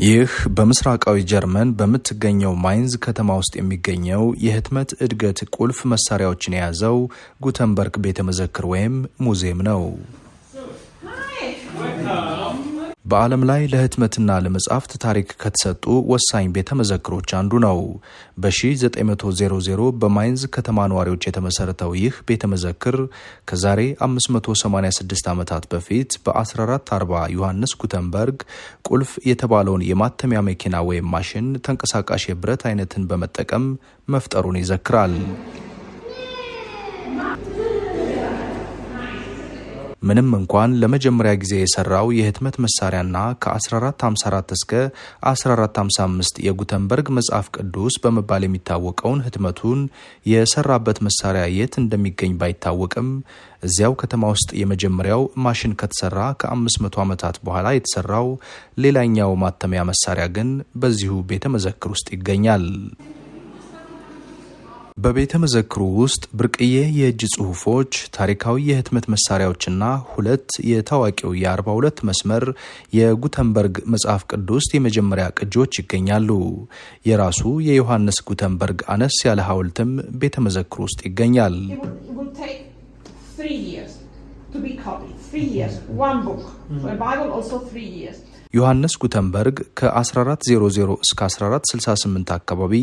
ይህ በምስራቃዊ ጀርመን በምትገኘው ማይንዝ ከተማ ውስጥ የሚገኘው የህትመት እድገት ቁልፍ መሳሪያዎችን የያዘው ጉተንበርግ ቤተመዘክር ወይም ሙዚየም ነው። በዓለም ላይ ለህትመትና ለመጻሕፍት ታሪክ ከተሰጡ ወሳኝ ቤተመዘክሮች አንዱ ነው። በ1900 በማይንዝ ከተማ ነዋሪዎች የተመሰረተው ይህ ቤተመዘክር ከዛሬ 586 ዓመታት በፊት በ1440 ዮሐንስ ጉተንበርግ ቁልፍ የተባለውን የማተሚያ መኪና ወይም ማሽን ተንቀሳቃሽ የብረት አይነትን በመጠቀም መፍጠሩን ይዘክራል። ምንም እንኳን ለመጀመሪያ ጊዜ የሰራው የህትመት መሳሪያና ከ1454 እስከ 1455 የጉተንበርግ መጽሐፍ ቅዱስ በመባል የሚታወቀውን ህትመቱን የሰራበት መሳሪያ የት እንደሚገኝ ባይታወቅም እዚያው ከተማ ውስጥ የመጀመሪያው ማሽን ከተሰራ ከ500 ዓመታት በኋላ የተሰራው ሌላኛው ማተሚያ መሳሪያ ግን በዚሁ ቤተ መዘክር ውስጥ ይገኛል። በቤተ መዘክሩ ውስጥ ብርቅዬ የእጅ ጽሑፎች፣ ታሪካዊ የህትመት መሳሪያዎችና ሁለት የታዋቂው የ42 መስመር የጉተንበርግ መጽሐፍ ቅዱስ የመጀመሪያ ቅጂዎች ይገኛሉ። የራሱ የዮሐንስ ጉተንበርግ አነስ ያለ ሐውልትም ቤተ መዘክሩ ውስጥ ይገኛል። ዮሐንስ ጉተንበርግ ከ1400 እስከ 1468 አካባቢ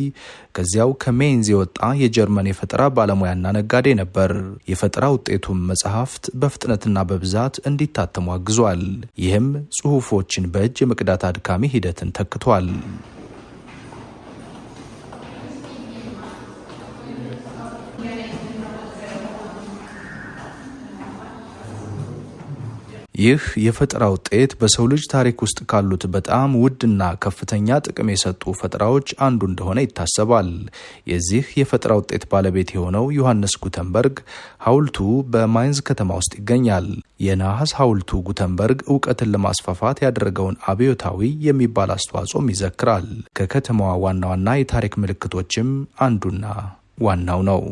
ከዚያው ከሜንዝ የወጣ የጀርመን የፈጠራ ባለሙያና ነጋዴ ነበር። የፈጠራ ውጤቱም መጽሐፍት በፍጥነትና በብዛት እንዲታተሙ አግዟል። ይህም ጽሑፎችን በእጅ የመቅዳት አድካሚ ሂደትን ተክቷል። ይህ የፈጠራ ውጤት በሰው ልጅ ታሪክ ውስጥ ካሉት በጣም ውድና ከፍተኛ ጥቅም የሰጡ ፈጠራዎች አንዱ እንደሆነ ይታሰባል። የዚህ የፈጠራ ውጤት ባለቤት የሆነው ዮሐንስ ጉተንበርግ ሐውልቱ በማይንዝ ከተማ ውስጥ ይገኛል። የነሐስ ሐውልቱ ጉተንበርግ እውቀትን ለማስፋፋት ያደረገውን አብዮታዊ የሚባል አስተዋጽኦም ይዘክራል። ከከተማዋ ዋና ዋና የታሪክ ምልክቶችም አንዱና ዋናው ነው።